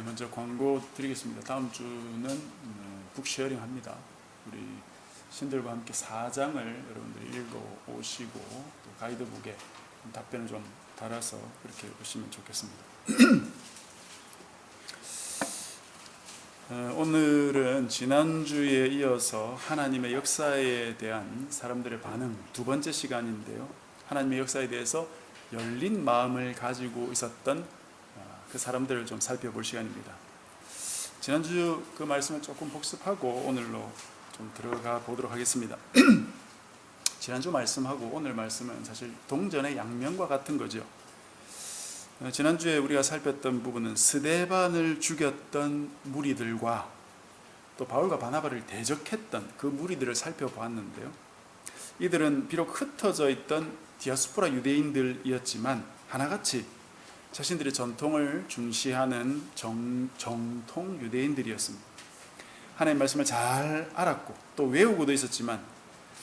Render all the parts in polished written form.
먼저 광고 드리겠습니다. 다음 주는 북쉐어링 합니다. 우리 신들과 함께 4장을 여러분들이 읽어 오시고 또 가이드북에 답변을 좀 달아서 그렇게 보시면 좋겠습니다. 오늘은 지난주에 이어서 하나님의 역사에 대한 사람들의 반응 두 번째 시간인데요. 하나님의 역사에 대해서 열린 마음을 가지고 있었던 그 사람들을 좀 살펴볼 시간입니다. 지난주 그 말씀을 조금 복습하고 오늘로 좀 들어가 보도록 하겠습니다. 지난주 말씀하고 오늘 말씀은 사실 동전의 양면과 같은 거죠. 지난주에 우리가 살폈던 부분은 스데반을 죽였던 무리들과 또 바울과 바나바를 대적했던 그 무리들을 살펴보았는데요. 이들은 비록 흩어져 있던 디아스포라 유대인들이었지만 하나같이 자신들의 전통을 중시하는 정통 유대인들이었습니다. 하나님의 말씀을 잘 알았고 또 외우고도 있었지만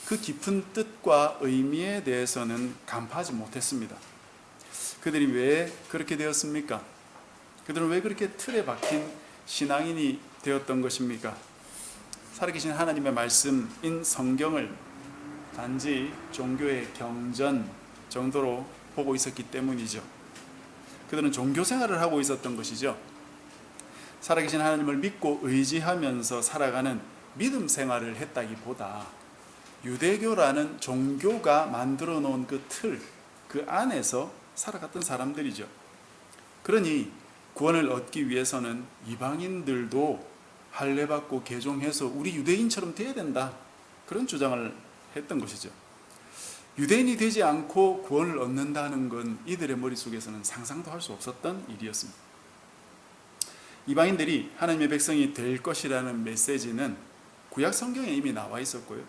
그 깊은 뜻과 의미에 대해서는 간파하지 못했습니다. 그들이 왜 그렇게 되었습니까? 그들은 왜 그렇게 틀에 박힌 신앙인이 되었던 것입니까? 살아계신 하나님의 말씀인 성경을 단지 종교의 경전 정도로 보고 있었기 때문이죠. 그들은 종교 생활을 하고 있었던 것이죠. 살아계신 하나님을 믿고 의지하면서 살아가는 믿음 생활을 했다기보다 유대교라는 종교가 만들어 놓은 그 틀, 그 안에서 살아갔던 사람들이죠. 그러니 구원을 얻기 위해서는 이방인들도 할례받고 개종해서 우리 유대인처럼 돼야 된다, 그런 주장을 했던 것이죠. 유대인이 되지 않고 구원을 얻는다는 건 이들의 머릿속에서는 상상도 할 수 없었던 일이었습니다. 이방인들이 하나님의 백성이 될 것이라는 메시지는 구약 성경에 이미 나와 있었고요.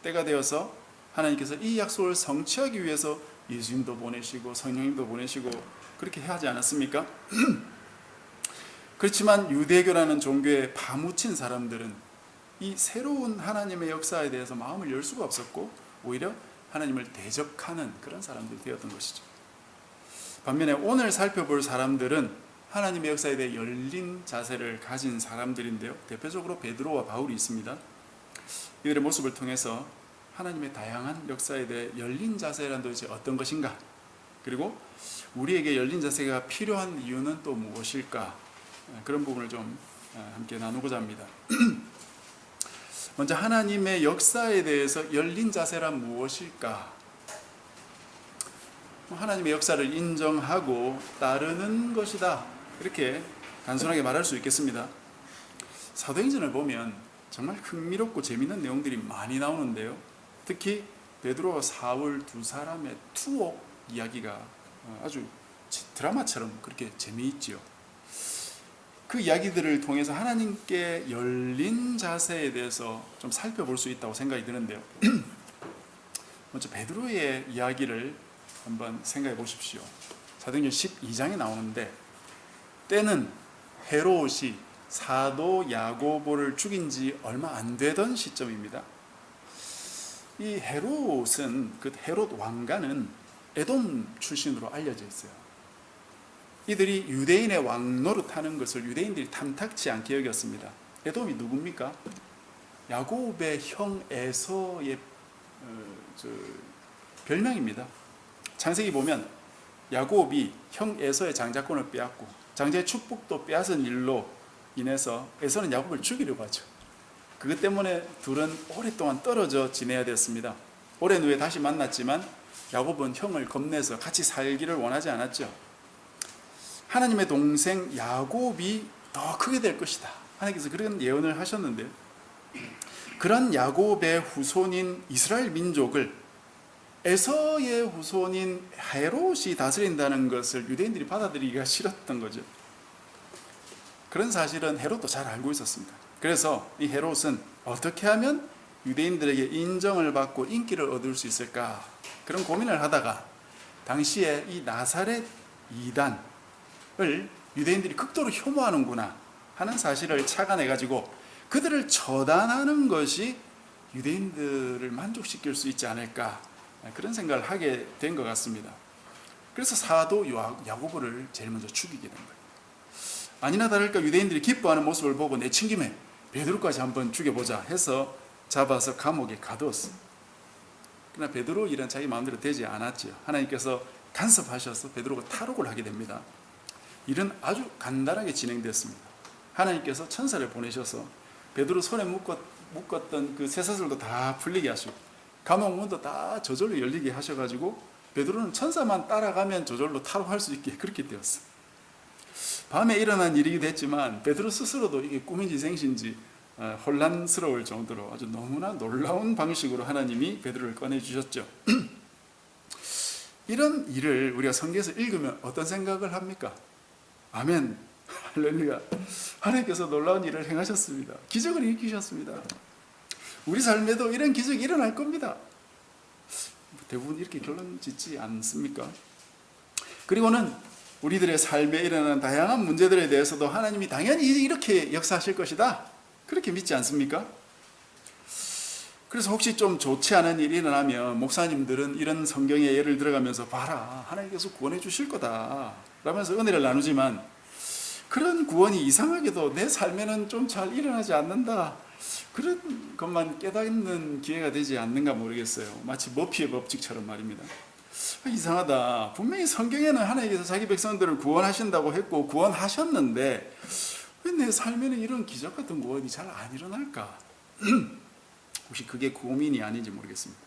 때가 되어서 하나님께서 이 약속을 성취하기 위해서 예수님도 보내시고 성령님도 보내시고 그렇게 하지 않았습니까? 그렇지만 유대교라는 종교에 파묻힌 사람들은 이 새로운 하나님의 역사에 대해서 마음을 열 수가 없었고 오히려 하나님을 대적하는 그런 사람들이 되었던 것이죠. 반면에 오늘 살펴볼 사람들은 하나님의 역사에 대해 열린 자세를 가진 사람들인데요. 대표적으로 베드로와 바울이 있습니다. 이들의 모습을 통해서 하나님의 다양한 역사에 대해 열린 자세란 도대체 어떤 것인가, 그리고 우리에게 열린 자세가 필요한 이유는 또 무엇일까, 그런 부분을 좀 함께 나누고자 합니다. 먼저 하나님의 역사에 대해서 열린 자세란 무엇일까? 하나님의 역사를 인정하고 따르는 것이다, 이렇게 단순하게 말할 수 있겠습니다. 사도행전을 보면 정말 흥미롭고 재미있는 내용들이 많이 나오는데요. 특히 베드로와 사울 두 사람의 투옥 이야기가 아주 드라마처럼 그렇게 재미있지요. 그 이야기들을 통해서 하나님께 열린 자세에 대해서 좀 살펴볼 수 있다고 생각이 드는데요. 먼저 베드로의 이야기를 한번 생각해 보십시오. 사도행전 12장에 나오는데, 때는 헤롯이 사도 야고보를 죽인 지 얼마 안 되던 시점입니다. 이 헤롯은, 그 헤롯 왕가는 에돔 출신으로 알려져 있어요. 이들이 유대인의 왕 노릇하는 것을 유대인들이 탐탁치 않게 여겼습니다. 에돔이 누굽니까? 야곱의 형 에서의 별명입니다. 창세기 보면 야곱이 형 에서의 장자권을 빼앗고 장자의 축복도 빼앗은 일로 인해서 에서는 야곱을 죽이려고 하죠. 그것 때문에 둘은 오랫동안 떨어져 지내야 되었습니다. 오랜 후에 다시 만났지만 야곱은 형을 겁내서 같이 살기를 원하지 않았죠. 하나님의 동생 야곱이 더 크게 될 것이다, 하나님께서 그런 예언을 하셨는데요. 그런 야곱의 후손인 이스라엘 민족을 에서의 후손인 헤롯이 다스린다는 것을 유대인들이 받아들이기가 싫었던 거죠. 그런 사실은 헤롯도 잘 알고 있었습니다. 그래서 이 헤롯은 어떻게 하면 유대인들에게 인정을 받고 인기를 얻을 수 있을까, 그런 고민을 하다가 당시에 이 나사렛 이단을 유대인들이 극도로 혐오하는구나 하는 사실을 착안해가지고 그들을 처단하는 것이 유대인들을 만족시킬 수 있지 않을까, 그런 생각을 하게 된 것 같습니다. 그래서 사도 야고보를 제일 먼저 죽이게 된 거예요. 아니나 다를까 유대인들이 기뻐하는 모습을 보고 내친 김에 베드로까지 한번 죽여보자 해서 잡아서 감옥에 가두었어. 그러나 베드로 일은 자기 마음대로 되지 않았지요. 하나님께서 간섭하셔서 베드로가 탈옥을 하게 됩니다. 일은 아주 간단하게 진행됐습니다. 하나님께서 천사를 보내셔서 베드로 손에 묶었던 그 쇠사슬도 다 풀리게 하시고 감옥 문도 다 저절로 열리게 하셔가지고 베드로는 천사만 따라가면 저절로 탈옥할 수 있게 그렇게 되었어요. 밤에 일어난 일이기도 했지만 베드로 스스로도 이게 꿈인지 생신지 혼란스러울 정도로 아주 너무나 놀라운 방식으로 하나님이 베드로를 꺼내주셨죠. 이런 일을 우리가 성경에서 읽으면 어떤 생각을 합니까? 아멘, 할렐루야. 하나님께서 놀라운 일을 행하셨습니다. 기적을 일으키셨습니다. 우리 삶에도 이런 기적이 일어날 겁니다. 대부분 이렇게 결론 짓지 않습니까? 그리고는 우리들의 삶에 일어나는 다양한 문제들에 대해서도 하나님이 당연히 이렇게 역사하실 것이다, 그렇게 믿지 않습니까? 그래서 혹시 좀 좋지 않은 일이 일어나면 목사님들은 이런 성경의 예를 들어가면서 봐라, 하나님께서 구원해 주실 거다 라면서 은혜를 나누지만 그런 구원이 이상하게도 내 삶에는 좀 잘 일어나지 않는다, 그런 것만 깨닫는 기회가 되지 않는가 모르겠어요. 마치 머피의 법칙처럼 말입니다. 이상하다, 분명히 성경에는 하나님께서 자기 백성들을 구원하신다고 했고 구원하셨는데 왜 내 삶에는 이런 기적 같은 구원이 잘 안 일어날까? 혹시 그게 고민이 아닌지 모르겠습니다.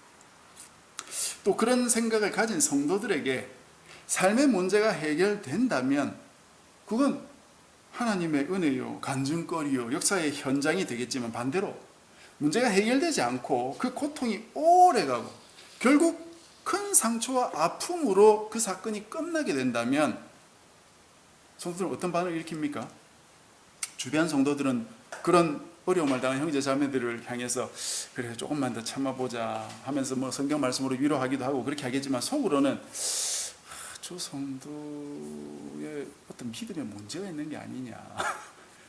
또 그런 생각을 가진 성도들에게 삶의 문제가 해결된다면 그건 하나님의 은혜요, 간증거리요, 역사의 현장이 되겠지만 반대로 문제가 해결되지 않고 그 고통이 오래가고 결국 큰 상처와 아픔으로 그 사건이 끝나게 된다면 성도들은 어떤 반응을 일으킵니까? 주변 성도들은 그런 어려움을 당한 형제 자매들을 향해서 그래 조금만 더 참아보자 하면서 뭐 성경 말씀으로 위로하기도 하고 그렇게 하겠지만 속으로는 저 성도의 어떤 믿음에 문제가 있는 게 아니냐,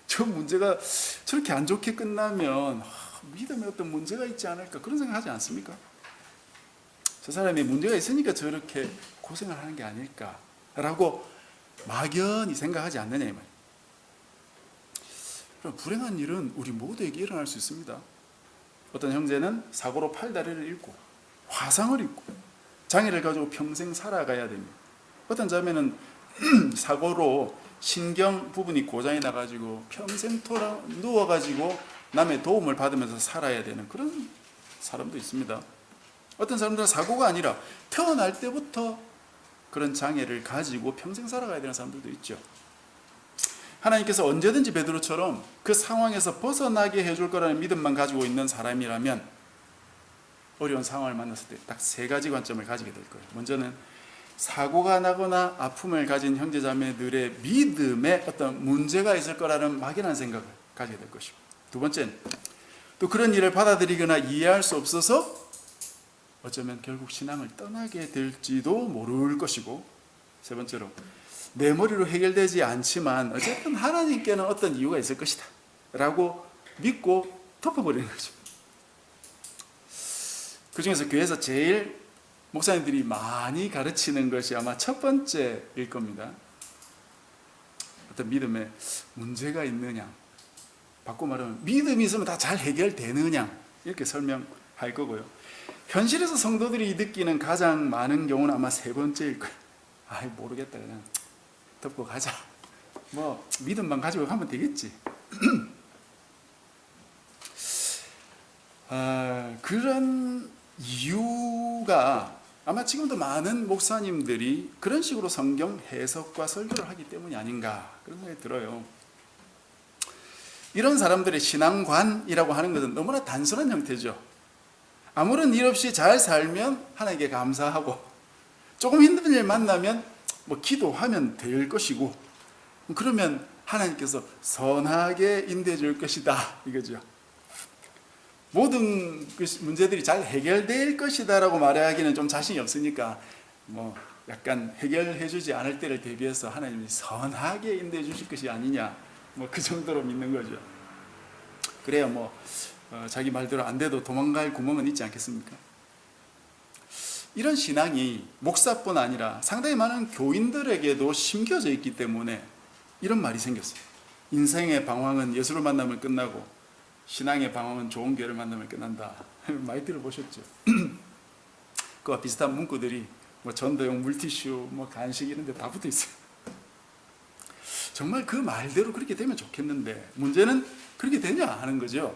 저 문제가 저렇게 안 좋게 끝나면 믿음에 어떤 문제가 있지 않을까, 그런 생각 하지 않습니까? 저 사람이 문제가 있으니까 저렇게 고생을 하는 게 아닐까라고 막연히 생각하지 않느냐 이 말이에요. 불행한 일은 우리 모두에게 일어날 수 있습니다. 어떤 형제는 사고로 팔다리를 잃고 화상을 입고 장애를 가지고 평생 살아가야 됩니다. 어떤 자매는 사고로 신경 부분이 고장이 나가지고 평생 누워가지고 남의 도움을 받으면서 살아야 되는 그런 사람도 있습니다. 어떤 사람들은 사고가 아니라 태어날 때부터 그런 장애를 가지고 평생 살아가야 되는 사람들도 있죠. 하나님께서 언제든지 베드로처럼 그 상황에서 벗어나게 해줄 거라는 믿음만 가지고 있는 사람이라면 어려운 상황을 만났을 때 딱 세 가지 관점을 가지게 될 거예요. 먼저는 사고가 나거나 아픔을 가진 형제자매들의 믿음에 어떤 문제가 있을 거라는 막연한 생각을 가지게 될 것이고, 두 번째는 또 그런 일을 받아들이거나 이해할 수 없어서 어쩌면 결국 신앙을 떠나게 될지도 모를 것이고, 세 번째로 내 머리로 해결되지 않지만 어쨌든 하나님께는 어떤 이유가 있을 것이다 라고 믿고 덮어버리는 거죠. 그 중에서 교회에서 제일 목사님들이 많이 가르치는 것이 아마 첫 번째일 겁니다. 어떤 믿음에 문제가 있느냐, 바꿔 말하면 믿음이 있으면 다 잘 해결되느냐, 이렇게 설명할 거고요. 현실에서 성도들이 느끼는 가장 많은 경우는 아마 세 번째일 거예요. 아이 모르겠다, 그냥 덮고 가자, 뭐 믿음만 가지고 가면 되겠지. 그런 이유가 아마 지금도 많은 목사님들이 그런 식으로 성경 해석과 설교를 하기 때문이 아닌가, 그런 생각이 들어요. 이런 사람들의 신앙관이라고 하는 것은 너무나 단순한 형태죠. 아무런 일 없이 잘 살면 하나님께 감사하고, 조금 힘든 일 만나면 뭐 기도하면 될 것이고, 그러면 하나님께서 선하게 인도해 줄 것이다, 이거죠. 모든 문제들이 잘 해결될 것이다 라고 말하기는 좀 자신이 없으니까 뭐 약간 해결해 주지 않을 때를 대비해서 하나님이 선하게 인도해 주실 것이 아니냐, 뭐 그 정도로 믿는 거죠. 그래야 뭐 자기 말대로 안 돼도 도망갈 구멍은 있지 않겠습니까? 이런 신앙이 목사뿐 아니라 상당히 많은 교인들에게도 심겨져 있기 때문에 이런 말이 생겼어요. 인생의 방황은 예수를 만나면 끝나고 신앙의 방황은 좋은 교회를 만나면 끝난다. 많이 들어보셨죠? 그와 비슷한 문구들이 뭐 전도용 물티슈, 뭐 간식 이런 데 다 붙어 있어요. 정말 그 말대로 그렇게 되면 좋겠는데 문제는 그렇게 되냐 하는 거죠.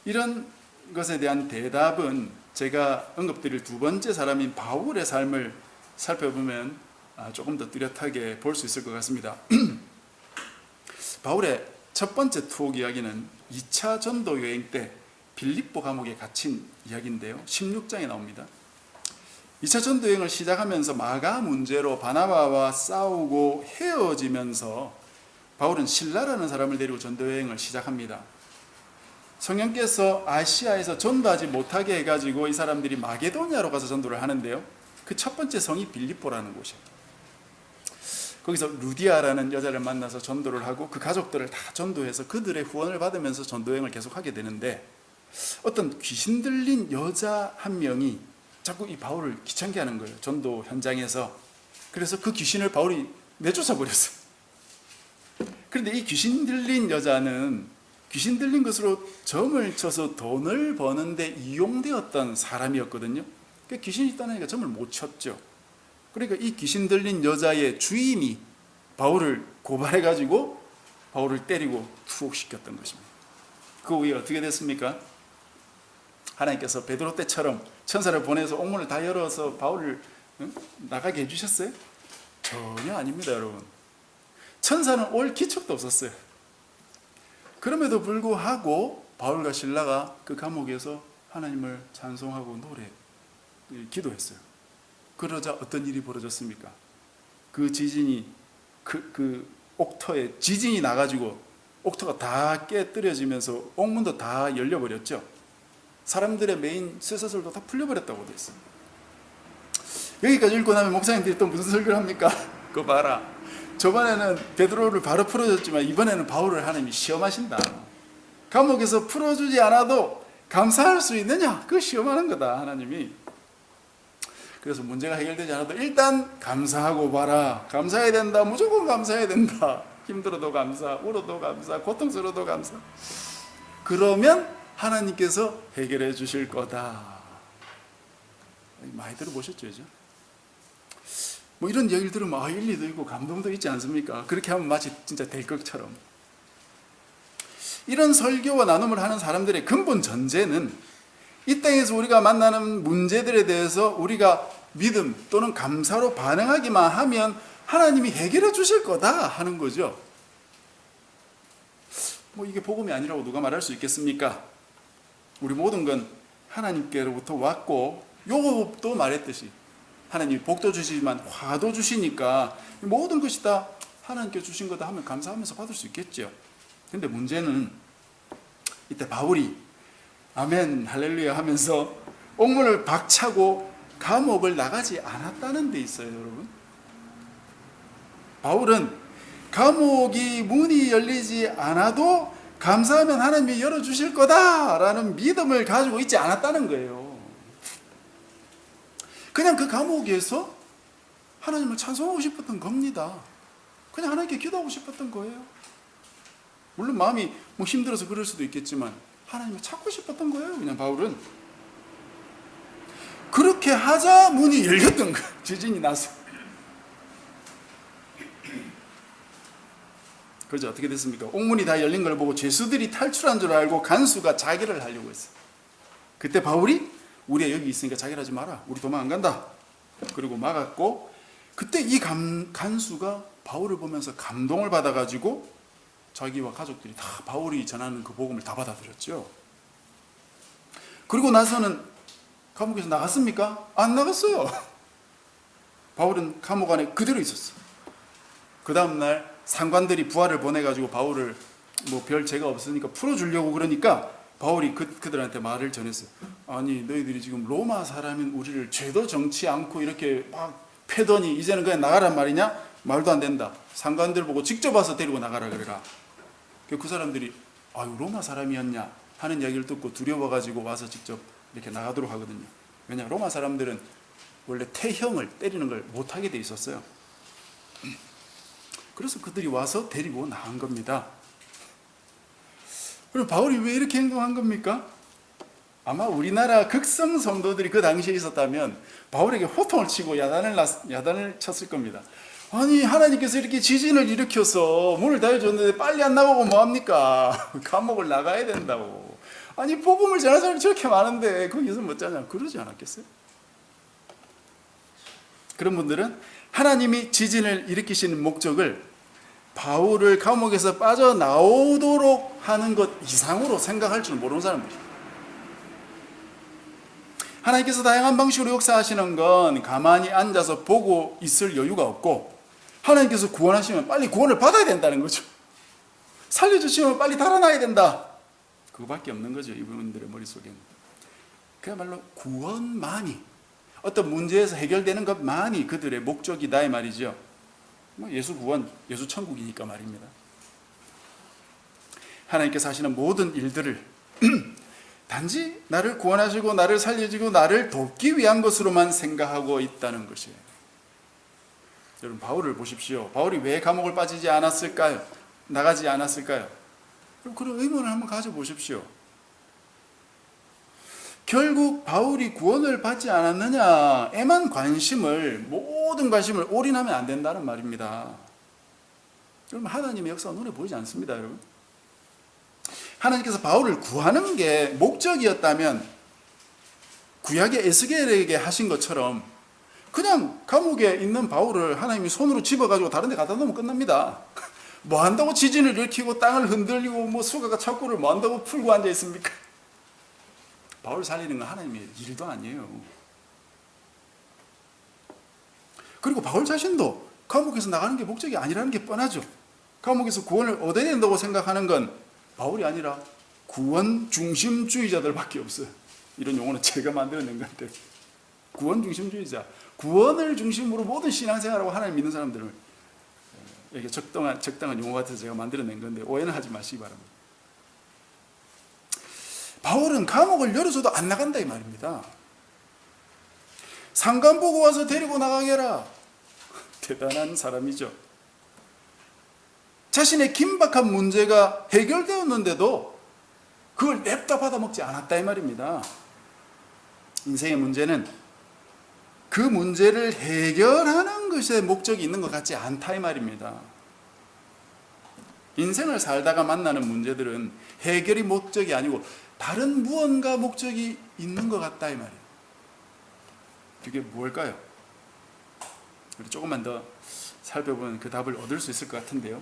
이런 것에 대한 대답은 제가 언급드릴 두 번째 사람인 바울의 삶을 살펴보면 조금 더 뚜렷하게 볼 수 있을 것 같습니다. 바울의 첫 번째 투옥 이야기는 2차 전도 여행 때 빌립보 감옥에 갇힌 이야기인데요. 16장에 나옵니다. 2차 전도 여행을 시작하면서 마가 문제로 바나바와 싸우고 헤어지면서 바울은 실라라는 사람을 데리고 전도 여행을 시작합니다. 성령께서 아시아에서 전도하지 못하게 해가지고 이 사람들이 마게도니아로 가서 전도를 하는데요. 그 첫 번째 성이 빌립보라는 곳이에요. 거기서 루디아라는 여자를 만나서 전도를 하고 그 가족들을 다 전도해서 그들의 후원을 받으면서 전도 여행을 계속하게 되는데 어떤 귀신 들린 여자 한 명이 자꾸 이 바울을 귀찮게 하는 거예요. 전도 현장에서. 그래서 그 귀신을 바울이 내쫓아 버렸어요. 그런데 이 귀신 들린 여자는 귀신 들린 것으로 점을 쳐서 돈을 버는데 이용되었던 사람이었거든요. 그러니까 귀신이 있다니까 점을 못 쳤죠. 그러니까 이 귀신 들린 여자의 주인이 바울을 고발해가지고 바울을 때리고 투옥시켰던 것입니다. 그 후에 어떻게 됐습니까? 하나님께서 베드로 때처럼 천사를 보내서 옥문을 다 열어서 바울을 나가게 해주셨어요? 전혀 아닙니다, 여러분. 천사는 올 기척도 없었어요. 그럼에도 불구하고 바울과 실라가 그 감옥에서 하나님을 찬송하고 기도했어요. 그러자 어떤 일이 벌어졌습니까? 그 지진이 그 옥터에 지진이 나가지고 옥터가 다 깨뜨려지면서 옥문도 다 열려버렸죠. 사람들의 메인 쇠사슬도 다 풀려버렸다고 돼 있어요. 여기까지 읽고 나면 목사님들이 또 무슨 설교를 합니까? 그거 봐라. 저번에는 베드로를 바로 풀어줬지만 이번에는 바울을 하나님이 시험하신다. 감옥에서 풀어주지 않아도 감사할 수 있느냐? 그거 시험하는 거다, 하나님이. 그래서 문제가 해결되지 않아도 일단 감사하고 봐라. 감사해야 된다. 무조건 감사해야 된다. 힘들어도 감사, 울어도 감사, 고통스러워도 감사. 그러면 하나님께서 해결해 주실 거다. 많이 들어보셨죠, 이제? 뭐 이런 얘기를 들으면 일리도 있고 감동도 있지 않습니까? 그렇게 하면 마치 진짜 될 것처럼. 이런 설교와 나눔을 하는 사람들의 근본 전제는 이 땅에서 우리가 만나는 문제들에 대해서 우리가 믿음 또는 감사로 반응하기만 하면 하나님이 해결해 주실 거다 하는 거죠. 뭐 이게 복음이 아니라고 누가 말할 수 있겠습니까? 우리 모든 건 하나님께로부터 왔고, 요업도 말했듯이 하나님이 복도 주시지만 화도 주시니까 모든 것이 다 하나님께 주신 거다 하면 감사하면서 받을 수 있겠죠. 근데 문제는 이때 바울이 아멘 할렐루야 하면서 옥문을 박차고 감옥을 나가지 않았다는 데 있어요, 여러분. 바울은 감옥이 문이 열리지 않아도 감사하면 하나님이 열어주실 거다라는 믿음을 가지고 있지 않았다는 거예요. 그냥 그 감옥에서 하나님을 찬송하고 싶었던 겁니다. 그냥 하나님께 기도하고 싶었던 거예요. 물론 마음이 뭐 힘들어서 그럴 수도 있겠지만 하나님을 찾고 싶었던 거예요. 그냥 바울은 그렇게 하자 문이 열렸던 거예요. 지진이 나서. 그죠? 어떻게 됐습니까? 옥문이 다 열린 걸 보고 죄수들이 탈출한 줄 알고 간수가 자결을 하려고 했어요. 그때 바울이 우리가 여기 있으니까 자결하지 마라. 우리 도망 안 간다. 그리고 막았고, 그때 이 간수가 바울을 보면서 감동을 받아가지고 자기와 가족들이 다 바울이 전하는 그 복음을 다 받아들였죠. 그리고 나서는 감옥에서 나갔습니까? 안 나갔어요. 바울은 감옥 안에 그대로 있었어요. 그 다음날 상관들이 부하를 보내가지고 바울을 뭐 별 죄가 없으니까 풀어주려고 그러니까 바울이 그들한테 말을 전했어요. 아니 너희들이 지금 로마 사람인 우리를 죄도 정치 않고 이렇게 막 패더니 이제는 그냥 나가란 말이냐? 말도 안 된다. 상관들 보고 직접 와서 데리고 나가라 그래라. 그 사람들이 아유 로마 사람이었냐 하는 이야기를 듣고 두려워가지고 와서 직접 이렇게 나가도록 하거든요. 왜냐 로마 사람들은 원래 태형을 때리는 걸 못하게 돼 있었어요. 그래서 그들이 와서 데리고 나간 겁니다. 그럼 바울이 왜 이렇게 행동한 겁니까? 아마 우리나라 극성 성도들이 그 당시에 있었다면 바울에게 호통을 치고 야단을 쳤을 겁니다. 아니, 하나님께서 이렇게 지진을 일으켜서 문을 닫아줬는데 빨리 안 나가고 뭐합니까? 감옥을 나가야 된다고. 아니, 복음을 전하는 사람이 저렇게 많은데 거기서 못 자냐? 그러지 않았겠어요? 그런 분들은 하나님이 지진을 일으키시는 목적을 바울을 감옥에서 빠져나오도록 하는 것 이상으로 생각할 줄 모르는 사람들이에요. 하나님께서 다양한 방식으로 역사하시는 건 가만히 앉아서 보고 있을 여유가 없고, 하나님께서 구원하시면 빨리 구원을 받아야 된다는 거죠. 살려주시면 빨리 달아나야 된다. 그거밖에 없는 거죠, 이분들의 머릿속에는. 그야말로 구원만이, 어떤 문제에서 해결되는 것만이 그들의 목적이다 이 말이죠. 예수 구원, 예수 천국이니까 말입니다. 하나님께서 하시는 모든 일들을 단지 나를 구원하시고 나를 살려주고 나를 돕기 위한 것으로만 생각하고 있다는 것이에요. 여러분, 바울을 보십시오. 바울이 왜 감옥을 빠지지 않았을까요? 나가지 않았을까요? 그런 의문을 한번 가져보십시오. 결국 바울이 구원을 받지 않았느냐에만 모든 관심을 올인하면 안 된다는 말입니다. 여러분, 하나님의 역사가 눈에 보이지 않습니다, 여러분. 하나님께서 바울을 구하는 게 목적이었다면 구약의 에스겔에게 하신 것처럼 그냥 감옥에 있는 바울을 하나님이 손으로 집어가지고 다른 데 갖다 놓으면 끝납니다. 뭐 한다고 지진을 일으키고 땅을 흔들리고 수가가 창고를 뭐 한다고 풀고 앉아 있습니까? 바울 살리는 건 하나님의 일도 아니에요. 그리고 바울 자신도 감옥에서 나가는 게 목적이 아니라는 게 뻔하죠. 감옥에서 구원을 얻어야 된다고 생각하는 건 바울이 아니라 구원 중심주의자들밖에 없어요. 이런 용어는 제가 만들어낸 건데, 구원 중심주의자, 구원을 중심으로 모든 신앙생활하고 하나님 믿는 사람들을 이게 적당한 용어 같아서 제가 만들어낸 건데 오해는 하지 마시기 바랍니다. 바울은 감옥을 열어줘도 안 나간다 이 말입니다. 상관 보고 와서 데리고 나가게 해라. 대단한 사람이죠. 자신의 긴박한 문제가 해결되었는데도 그걸 냅다 받아먹지 않았다 이 말입니다. 인생의 문제는 그 문제를 해결하는 것에 목적이 있는 것 같지 않다 이 말입니다. 인생을 살다가 만나는 문제들은 해결이 목적이 아니고 다른 무언가 목적이 있는 것 같다 이 말이에요. 그게 뭘까요? 조금만 더 살펴보면 그 답을 얻을 수 있을 것 같은데요.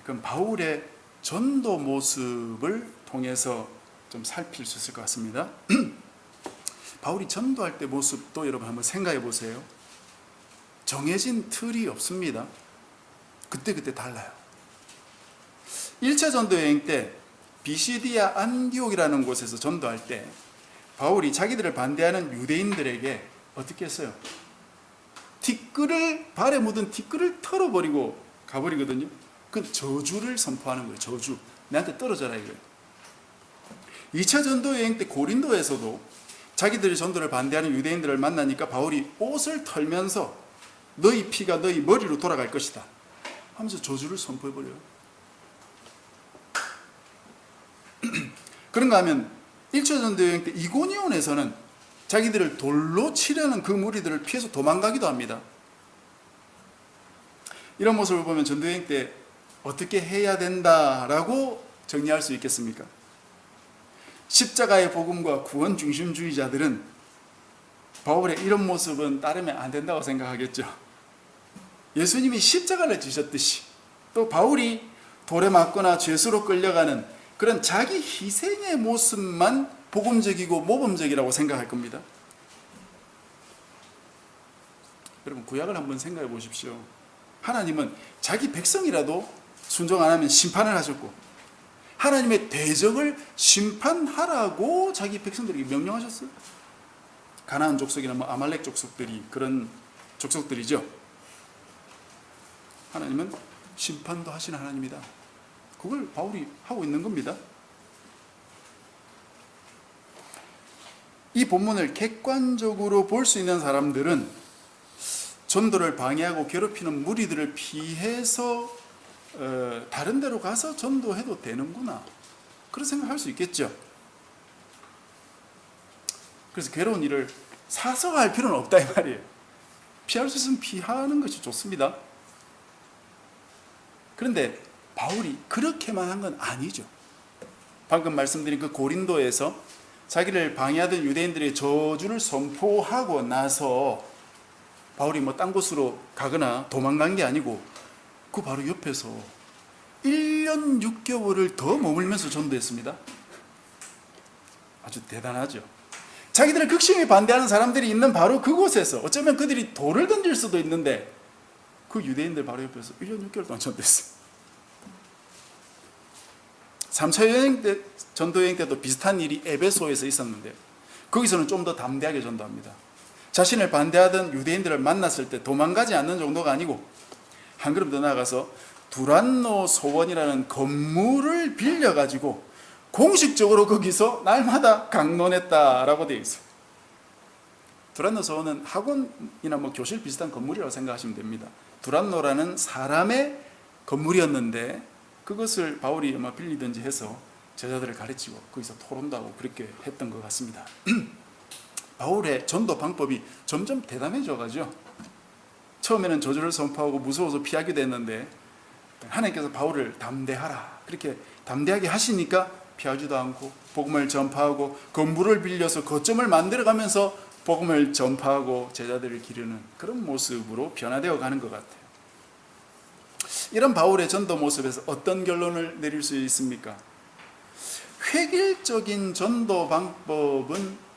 그럼 바울의 전도 모습을 통해서 좀 살필 수 있을 것 같습니다. 바울이 전도할 때 모습도 여러분 한번 생각해 보세요. 정해진 틀이 없습니다. 그때그때 달라요. 1차 전도 여행 때 비시디아 안디옥이라는 곳에서 전도할 때 바울이 자기들을 반대하는 유대인들에게 어떻게 했어요? 발에 묻은 티끌을 털어버리고 가버리거든요. 그 저주를 선포하는 거예요. 저주. 내한테 떨어져라 이거예요. 2차 전도 여행 때 고린도에서도 자기들의 전도를 반대하는 유대인들을 만나니까 바울이 옷을 털면서 너희 피가 너희 머리로 돌아갈 것이다 하면서 저주를 선포해버려요. 그런가 하면 1차 전도 여행 때 이고니온에서는 자기들을 돌로 치려는 그 무리들을 피해서 도망가기도 합니다. 이런 모습을 보면 전도 여행 때 어떻게 해야 된다라고 정리할 수 있겠습니까? 십자가의 복음과 구원 중심주의자들은 바울의 이런 모습은 따르면 안 된다고 생각하겠죠. 예수님이 십자가를 지셨듯이 또 바울이 돌에 맞거나 죄수로 끌려가는 그런 자기 희생의 모습만 복음적이고 모범적이라고 생각할 겁니다. 여러분, 구약을 한번 생각해 보십시오. 하나님은 자기 백성이라도 순종 안 하면 심판을 하셨고 하나님의 대적을 심판하라고 자기 백성들에게 명령하셨어요. 가나안 족속이나 아말렉 족속들이 그런 족속들이죠. 하나님은 심판도 하시는 하나님이다. 그걸 바울이 하고 있는 겁니다. 이 본문을 객관적으로 볼 수 있는 사람들은 전도를 방해하고 괴롭히는 무리들을 피해서 다른 데로 가서 전도해도 되는구나, 그런 생각할 수 있겠죠. 그래서 괴로운 일을 사서할 필요는 없다 이 말이에요. 피할 수 있으면 피하는 것이 좋습니다. 그런데 바울이 그렇게만 한 건 아니죠. 방금 말씀드린 그 고린도에서 자기를 방해하던 유대인들의 저주를 선포하고 나서 바울이 뭐 딴 곳으로 가거나 도망간 게 아니고 그 바로 옆에서 1년 6개월을 더 머물면서 전도했습니다. 아주 대단하죠. 자기들을 극심히 반대하는 사람들이 있는 바로 그곳에서, 어쩌면 그들이 돌을 던질 수도 있는데 그 유대인들 바로 옆에서 1년 6개월 동안 전도했어요. 3차 전도 여행 때도 비슷한 일이 에베소에서 있었는데 거기서는 좀 더 담대하게 전도합니다. 자신을 반대하던 유대인들을 만났을 때 도망가지 않는 정도가 아니고 한 걸음 더 나아가서 두란노 소원이라는 건물을 빌려가지고 공식적으로 거기서 날마다 강론했다라고 되어 있어요. 두란노 소원은 학원이나 뭐 교실 비슷한 건물이라고 생각하시면 됩니다. 두란노라는 사람의 건물이었는데 그것을 바울이 아마 빌리든지 해서 제자들을 가르치고 거기서 토론도 하고 그렇게 했던 것 같습니다. 바울의 전도 방법이 점점 대담해져가죠. 처음에는 저주를 선포하고 무서워서 피하기도 했는데 하나님께서 바울을 담대하라, 그렇게 담대하게 하시니까 피하지도 않고 복음을 전파하고 건물을 빌려서 거점을 만들어가면서 복음을 전파하고 제자들을 기르는 그런 모습으로 변화되어 가는 것 같아요. 이런 바울의 전도 모습에서 어떤 결론을 내릴 수 있습니까? 획일적인 전도 방법은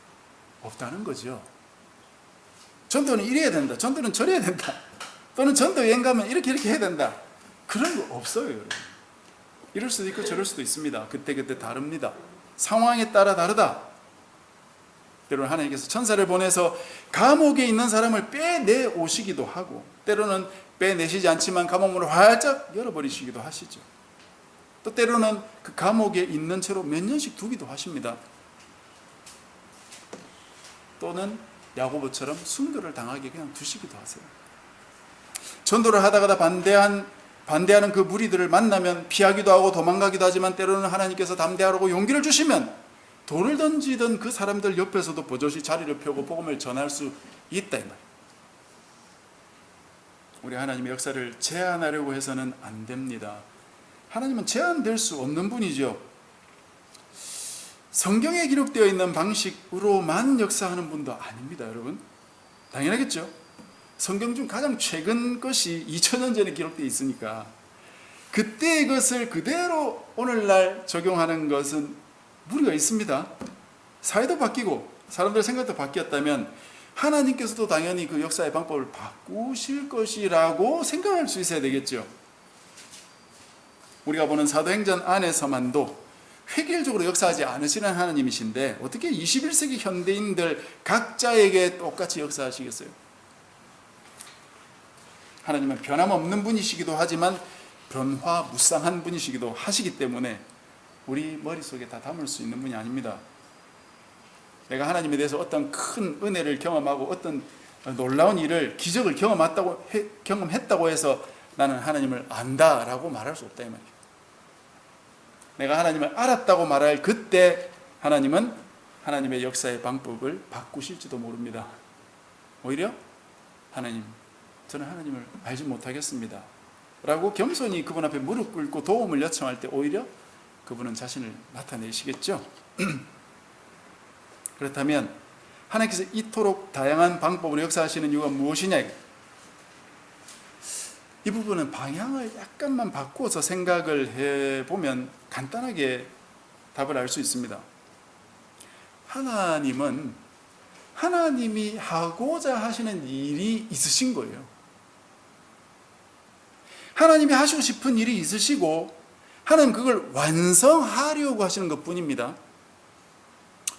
없다는 거죠. 전도는 이래야 된다, 전도는 저래야 된다, 또는 전도 여행 가면 이렇게 해야 된다, 그런 거 없어요. 여러분. 이럴 수도 있고 저럴 수도 있습니다. 그때그때 다릅니다. 상황에 따라 다르다. 때로는 하나님께서 천사를 보내서 감옥에 있는 사람을 빼내 오시기도 하고, 때로는 빼내시지 않지만 감옥문을 활짝 열어버리시기도 하시죠. 또 때로는 그 감옥에 있는 채로 몇 년씩 두기도 하십니다. 또는 야고보처럼 순교를 당하게 그냥 두시기도 하세요. 전도를 하다가 반대하는 그 무리들을 만나면 피하기도 하고 도망가기도 하지만 때로는 하나님께서 담대하라고 용기를 주시면 돌을 던지던 그 사람들 옆에서도 버젓이 자리를 펴고 복음을 전할 수 있다 이 말이에요. 우리 하나님의 역사를 제한하려고 해서는 안 됩니다. 하나님은 제한될 수 없는 분이죠. 성경에 기록되어 있는 방식으로만 역사하는 분도 아닙니다. 여러분, 당연하겠죠. 성경 중 가장 최근 것이 2000년 전에 기록되어 있으니까 그때의 것을 그대로 오늘날 적용하는 것은 무리가 있습니다. 사회도 바뀌고 사람들의 생각도 바뀌었다면 하나님께서도 당연히 그 역사의 방법을 바꾸실 것이라고 생각할 수 있어야 되겠죠. 우리가 보는 사도행전 안에서만도 획일적으로 역사하지 않으시는 하나님이신데 어떻게 21세기 현대인들 각자에게 똑같이 역사하시겠어요? 하나님은 변함없는 분이시기도 하지만 변화무쌍한 분이시기도 하시기 때문에 우리 머릿속에 다 담을 수 있는 분이 아닙니다. 내가 하나님에 대해서 어떤 큰 은혜를 경험하고 어떤 놀라운 일을, 기적을 경험했다고 해서 나는 하나님을 안다라고 말할 수 없다 이 말이에요. 내가 하나님을 알았다고 말할 그때 하나님은 하나님의 역사의 방법을 바꾸실지도 모릅니다. 오히려 하나님, 저는 하나님을 알지 못하겠습니다 라고 겸손히 그분 앞에 무릎 꿇고 도움을 요청할 때 오히려 그분은 자신을 나타내시겠죠. 그렇다면 하나님께서 이토록 다양한 방법으로 역사하시는 이유가 무엇이냐? 이 부분은 방향을 약간만 바꾸어서 생각을 해보면 간단하게 답을 알 수 있습니다. 하나님은 하나님이 하고자 하시는 일이 있으신 거예요. 하나님이 하시고 싶은 일이 있으시고 하나님 그걸 완성하려고 하시는 것뿐입니다.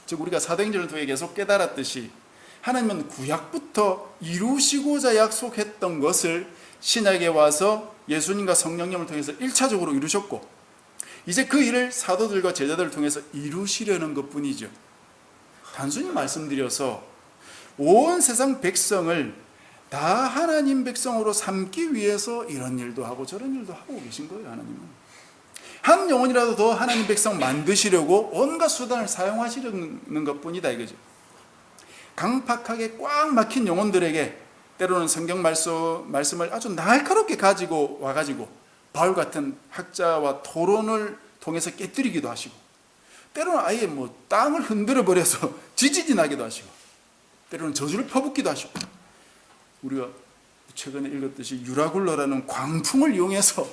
즉 우리가 사도행전을 통해 계속 깨달았듯이 하나님은 구약부터 이루시고자 약속했던 것을 신약에 와서 예수님과 성령님을 통해서 1차적으로 이루셨고 이제 그 일을 사도들과 제자들을 통해서 이루시려는 것뿐이죠. 단순히 말씀드려서 온 세상 백성을 다 하나님 백성으로 삼기 위해서 이런 일도 하고 저런 일도 하고 계신 거예요. 하나님은 한 영혼이라도 더 하나님 백성 만드시려고 온갖 수단을 사용하시려는 것뿐이다 이거죠. 강팍하게 꽉 막힌 영혼들에게 때로는 성경 말씀을 아주 날카롭게 가지고 와가지고 바울 같은 학자와 토론을 통해서 깨뜨리기도 하시고, 때로는 아예 땅을 흔들어 버려서 지진이 나기도 하시고, 때로는 저주를 퍼붓기도 하시고, 우리가 최근에 읽었듯이 유라굴러라는 광풍을 이용해서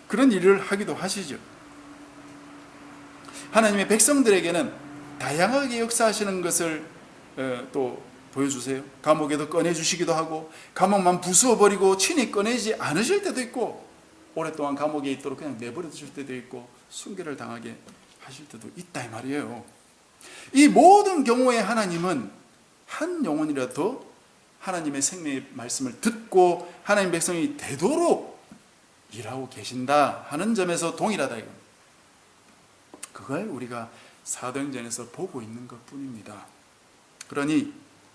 그런 일을 하기도 하시죠. 하나님의 백성들에게는 다양하게 역사하시는 것을 또 보여주세요. 감옥에도 꺼내주시기도 하고, 감옥만 부수어버리고 친히 꺼내지 않으실 때도 있고, 오랫동안 감옥에 있도록 그냥 내버려 두실 때도 있고, 순교를 당하게 하실 때도 있다 이 말이에요. 이 모든 경우에 하나님은 한 영혼이라도 하나님의 생명의 말씀을 듣고 하나님 백성이 되도록 일하고 계신다 하는 점에서 동일하다 이겁니다. 그걸 우리가 사도행전에서 보고 있는 것뿐입니다. 그러니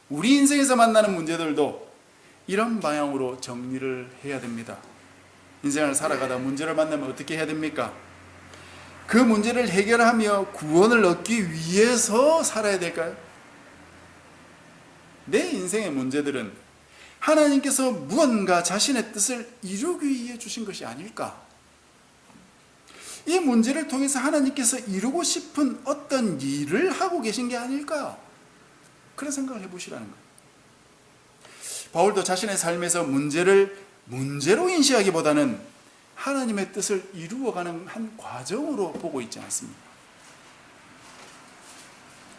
우리 인생에서 만나는 문제들도 이런 방향으로 정리를 해야 됩니다. 인생을 살아가다 문제를 만나면 어떻게 해야 됩니까? 그 문제를 해결하며 구원을 얻기 위해서 살아야 될까요? 내 인생의 문제들은 하나님께서 무언가 자신의 뜻을 이루기 위해 주신 것이 아닐까? 이 문제를 통해서 하나님께서 이루고 싶은 어떤 일을 하고 계신 게 아닐까? 그런 생각을 해보시라는 거예요. 바울도 자신의 삶에서 문제를 문제로 인식하기보다는 하나님의 뜻을 이루어가는 한 과정으로 보고 있지 않습니다.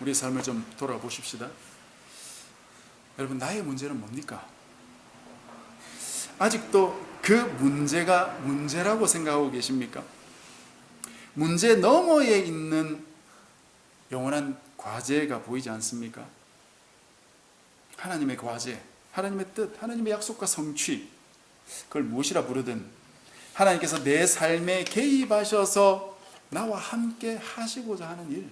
우리의 삶을 좀 돌아보십시다. 여러분, 나의 문제는 뭡니까? 아직도 그 문제가 문제라고 생각하고 계십니까? 문제 너머에 있는 영원한 과제가 보이지 않습니까? 하나님의 과제, 하나님의 뜻, 하나님의 약속과 성취, 그걸 무엇이라 부르든 하나님께서 내 삶에 개입하셔서 나와 함께 하시고자 하는 일,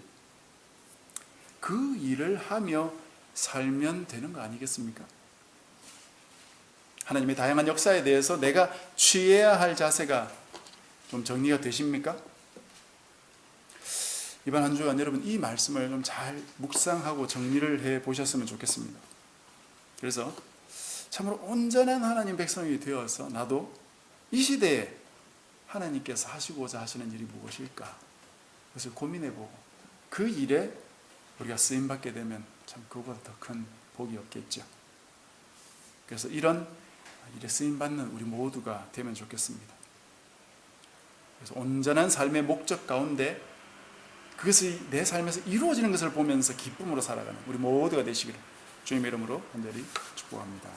그 일을 하며 살면 되는 거 아니겠습니까? 하나님의 다양한 역사에 대해서 내가 취해야 할 자세가 좀 정리가 되십니까? 이번 한 주간 여러분 이 말씀을 좀 잘 묵상하고 정리를 해 보셨으면 좋겠습니다. 그래서 참으로 온전한 하나님 백성이 되어서 나도 이 시대에 하나님께서 하시고자 하시는 일이 무엇일까? 그것을 고민해보고 그 일에 우리가 쓰임받게 되면 참 그거보다 더 큰 복이 없겠죠. 그래서 이런 일에 쓰임받는 우리 모두가 되면 좋겠습니다. 그래서 온전한 삶의 목적 가운데 그것이 내 삶에서 이루어지는 것을 보면서 기쁨으로 살아가는 우리 모두가 되시기를 주님의 이름으로 간절히 축복합니다.